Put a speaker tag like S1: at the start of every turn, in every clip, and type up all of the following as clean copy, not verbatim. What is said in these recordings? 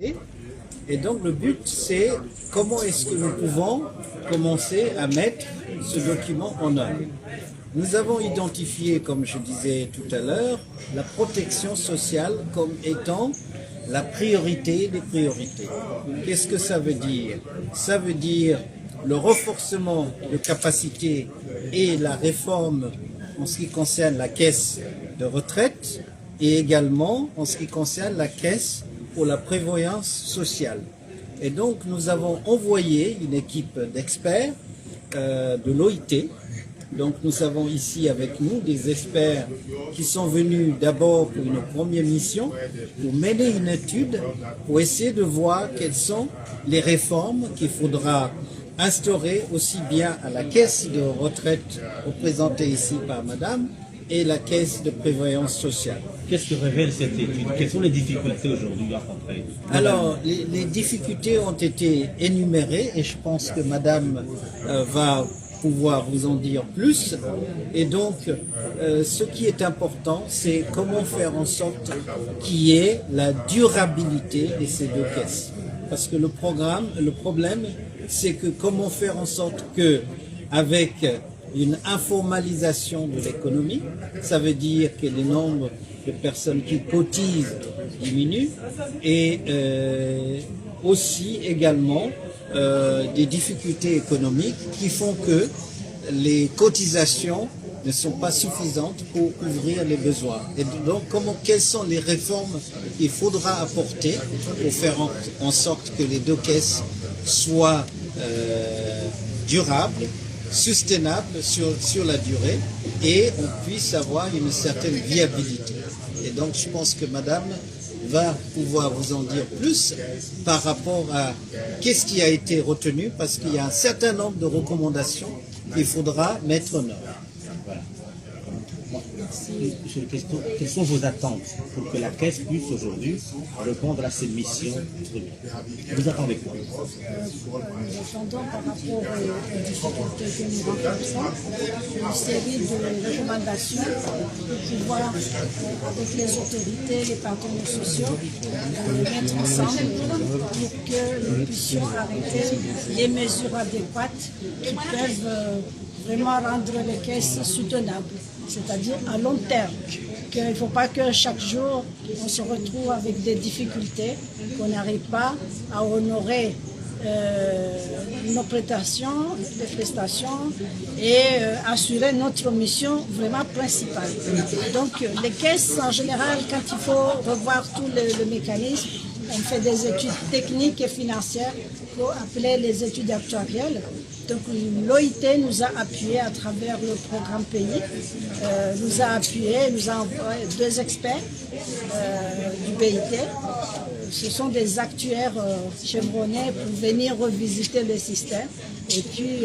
S1: Et donc le but, c'est comment est-ce que nous pouvons commencer à mettre ce document en œuvre. Nous avons identifié, comme je disais tout à l'heure, la protection sociale comme étant la priorité des priorités. Qu'est-ce que ça veut dire? Ça veut dire le renforcement de capacités et la réforme en ce qui concerne la caisse de retraite et également en ce qui concerne la caisse pour la prévoyance sociale. Et donc nous avons envoyé une équipe d'experts de l'OIT. Donc nous avons ici avec nous des experts qui sont venus d'abord pour une première mission, pour mener une étude, pour essayer de voir quelles sont les réformes qu'il faudra instaurer aussi bien à la caisse de retraite représentée ici par Madame et la caisse de prévoyance sociale.
S2: Qu'est-ce que révèle cette étude? Quelles sont les difficultés aujourd'hui rencontrées?
S1: Alors, les difficultés ont été énumérées et je pense que Madame va pouvoir vous en dire plus. Et donc, ce qui est important, c'est comment faire en sorte qu'il y ait la durabilité de ces deux caisses. Parce que le problème, c'est que comment faire en sorte que, avec une informalisation de l'économie, ça veut dire que le nombre de personnes qui cotisent diminue et aussi également des difficultés économiques qui font que les cotisations ne sont pas suffisantes pour couvrir les besoins. Et donc, quelles sont les réformes qu'il faudra apporter pour faire en sorte que les deux caisses soient durables, soutenables sur la durée et on puisse avoir une certaine viabilité. Et donc, je pense que Madame va pouvoir vous en dire plus par rapport à qu'est-ce qui a été retenu, parce qu'il y a un certain nombre de recommandations qu'il faudra mettre en œuvre.
S2: Voilà. Quelles sont vos attentes pour que la Caisse puisse aujourd'hui répondre à ces missions? Vous attendez quoi?
S3: Nous attendons par rapport aux difficultés que nous rencontrons une série de recommandations pour pouvoir, avec les autorités, les partenaires sociaux, les mettre ensemble pour que nous puissions arrêter les mesures adéquates qui peuvent vraiment rendre les caisses soutenables, c'est-à-dire à long terme. Il ne faut pas que chaque jour on se retrouve avec des difficultés, qu'on n'arrive pas à honorer nos prestations et assurer notre mission vraiment principale. Donc les caisses en général, quand il faut revoir tout le mécanisme, on fait des études techniques et financières qu'on appelle les études actuarielles. Donc l'OIT nous a appuyé à travers le programme pays, nous a envoyé deux experts du BIT. Ce sont des actuaires chevronnés pour venir revisiter le système et puis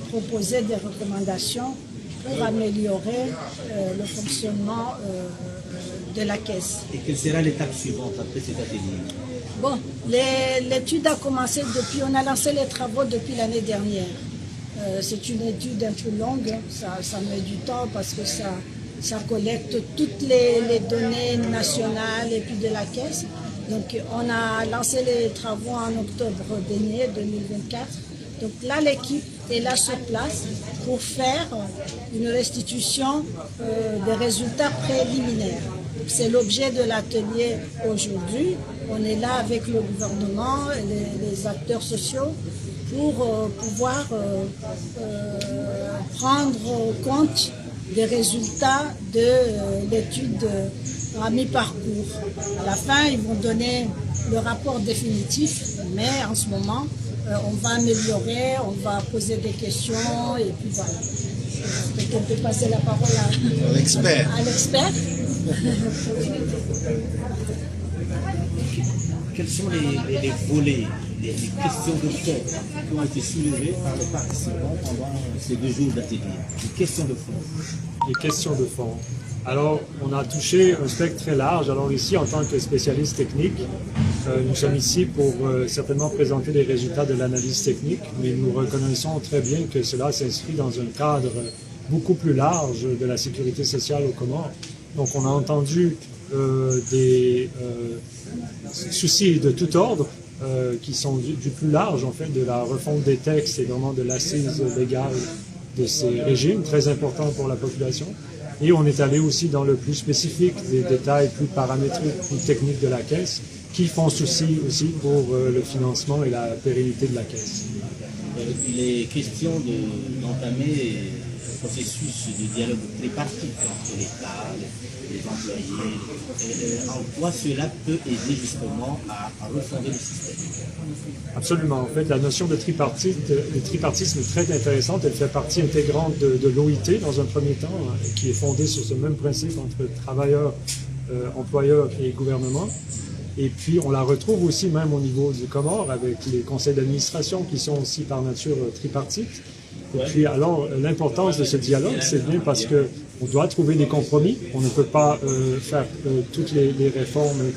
S3: proposer des recommandations pour améliorer le fonctionnement de la caisse.
S2: Et quelle sera l'étape suivante après cet atelier?
S3: Bon, l'étude a commencé on a lancé les travaux depuis l'année dernière. C'est une étude un peu longue, ça met du temps parce que ça collecte toutes les données nationales et puis de la caisse. Donc on a lancé les travaux en octobre dernier, 2024. Donc là, l'équipe est là sur place pour faire une restitution des résultats préliminaires. C'est l'objet de l'atelier aujourd'hui. On est là avec le gouvernement et les acteurs sociaux pour pouvoir prendre compte des résultats de l'étude à mi-parcours. À la fin, ils vont donner le rapport définitif, mais en ce moment, on va améliorer, on va poser des questions et puis voilà. Peut-être qu'on peut passer la parole à l'expert.
S2: Quels sont les volets, les questions de fond qui ont été soulevées par les participants pendant ces 2 jours d'atelier? Les questions de fond.
S4: Les questions de fond. Alors, on a touché un spectre très large. Alors ici, en tant que spécialiste technique, nous sommes ici pour certainement présenter les résultats de l'analyse technique, mais nous reconnaissons très bien que cela s'inscrit dans un cadre beaucoup plus large de la sécurité sociale au Comores, Donc on a entendu des soucis de tout ordre qui sont du plus large, en fait, de la refonte des textes et vraiment de l'assise légale de ces régimes, très important pour la population. Et on est allé aussi dans le plus spécifique, des détails plus paramétriques, plus techniques de la Caisse, qui font souci aussi pour le financement et la pérennité de la Caisse.
S2: Il est question d'entamer un processus de dialogue tripartite entre l'État, les employés. En quoi cela peut aider justement à refonder le système?
S4: Absolument. En fait, la notion de tripartisme est très intéressante. Elle fait partie intégrante de l'OIT dans un premier temps, qui est fondée sur ce même principe entre travailleurs, employeurs et gouvernement. Et puis, on la retrouve aussi même au niveau du Comore avec les conseils d'administration qui sont aussi par nature tripartites. Et puis, alors, l'importance de ce dialogue, c'est bien parce que on doit trouver des compromis. On ne peut pas faire toutes les réformes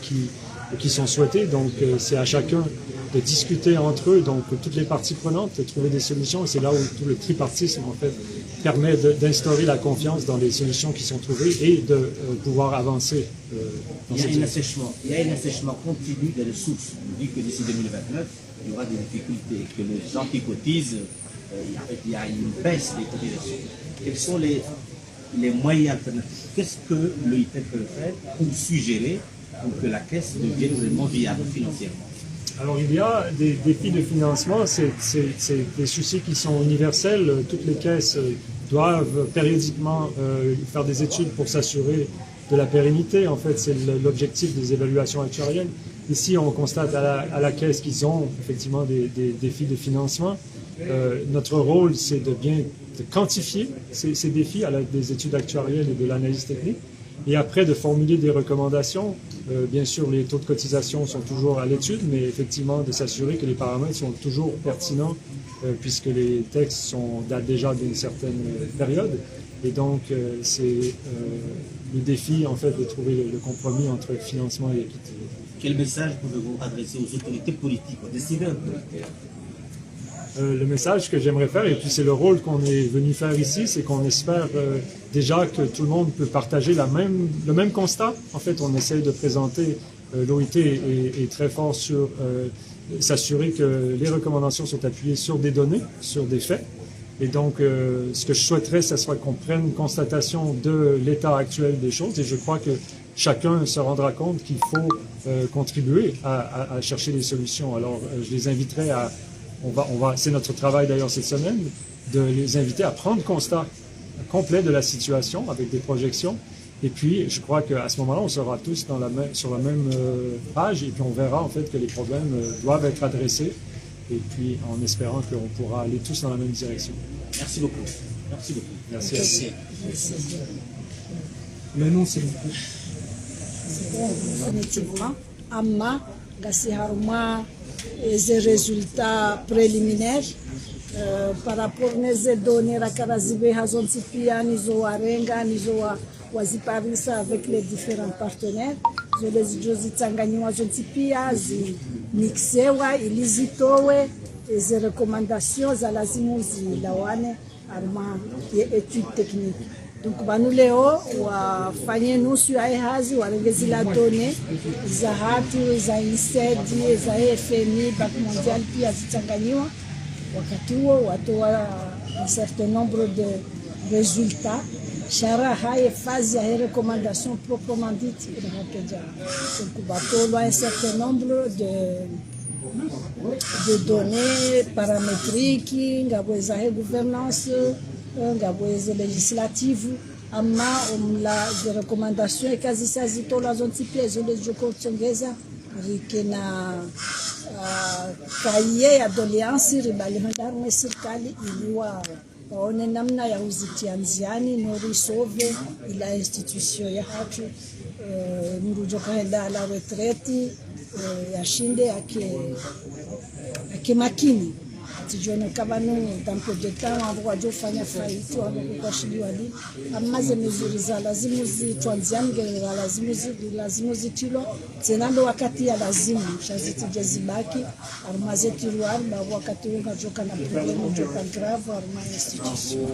S4: qui sont souhaitées. Donc, c'est à chacun de discuter entre eux, donc toutes les parties prenantes, de trouver des solutions. Et c'est là où tout le tripartisme, en fait, permet d'instaurer la confiance dans les solutions qui sont trouvées et de pouvoir avancer dans cette direction.
S2: Il y a un assèchement continu des ressources. On dit que d'ici 2029, il y aura des difficultés, que les gens qui cotisent, il y a une baisse des cotisations. Quels sont les moyens alternatifs? Qu'est-ce que l'OIT peut faire pour suggérer pour que la Caisse devienne vraiment viable financièrement?
S4: Alors, il y a des défis de financement, c'est des soucis qui sont universels. Toutes les caisses doivent périodiquement faire des études pour s'assurer de la pérennité. En fait, c'est l'objectif des évaluations actuarielles. Ici, on constate à la Caisse qu'ils ont effectivement des défis de financement. Notre rôle, c'est de bien quantifier ces défis à l'aide des études actuarielles et de l'analyse technique. Et après, de formuler des recommandations. Bien sûr, les taux de cotisation sont toujours à l'étude, mais effectivement, de s'assurer que les paramètres sont toujours pertinents, puisque les textes datent déjà d'une certaine période. Et donc, c'est le défi, en fait, de trouver le compromis entre financement et équité.
S2: Quel message pouvez-vous adresser aux autorités politiques, aux décideurs politiques?
S4: Le message que j'aimerais faire, et puis c'est le rôle qu'on est venu faire ici, c'est qu'on espère déjà que tout le monde peut partager le même constat. En fait, on essaie de présenter, l'OIT est très fort sur s'assurer que les recommandations sont appuyées sur des données, sur des faits. Et donc, ce que je souhaiterais, ce serait qu'on prenne constatation de l'état actuel des choses. Et je crois que chacun se rendra compte qu'il faut contribuer à chercher des solutions. Alors, je les inviterai à... c'est notre travail d'ailleurs cette semaine, de les inviter à prendre constat complet de la situation avec des projections. Et puis, je crois qu'à ce moment-là, on sera tous sur la même page et puis on verra en fait que les problèmes doivent être adressés. Et puis, en espérant qu'on pourra aller tous dans la même direction.
S2: Merci beaucoup. Merci beaucoup.
S4: Merci à vous.
S3: Merci.
S4: Le nom, s'il vous plaît.
S3: Définitivement, Amma, Gassiharma, les résultats préliminaires par rapport aux données à Karazibe, Hazontsipia, Nizoarenga, Nizoaziparisa avec les différents partenaires. Les Jositsanganiwa Zontsipia, Mixewa, Ilizitowe, les recommandations à la Zimuzi, Lawane, Arma, et études techniques. Donc, Banuleo, wafanye nusu ya hazi, warengezila done, za hatu, za INSEAD, za FMI, Banque mondiale, pia zichanganyiwa. Wakati huo, watoa un certain nombre de résultats. Shara haye phase ya recommandation proprement dite. Donc, bateau un certain nombre de données paramétriques, ngabweza gouvernance, ngabweza législative, ama des recommandations kazi sazito la zone tipia zone zokotsongeza rikena kaiye ya doléance ribalihandar serikali iliwa waone namna ya uzitia nziani norisove ila institution ya hatu nurujokaenda la retraite yashinde ake makini tijone kabano dans peu de temps abo wajofanya faiti wabukashiliwa li amaze mizuri za lazimu zitwanziange lazimu zitilo tsenando wakati ya lazimu shazitije zibaki armaze tiruar ba wakati wakajoka na problem joka grave arma institution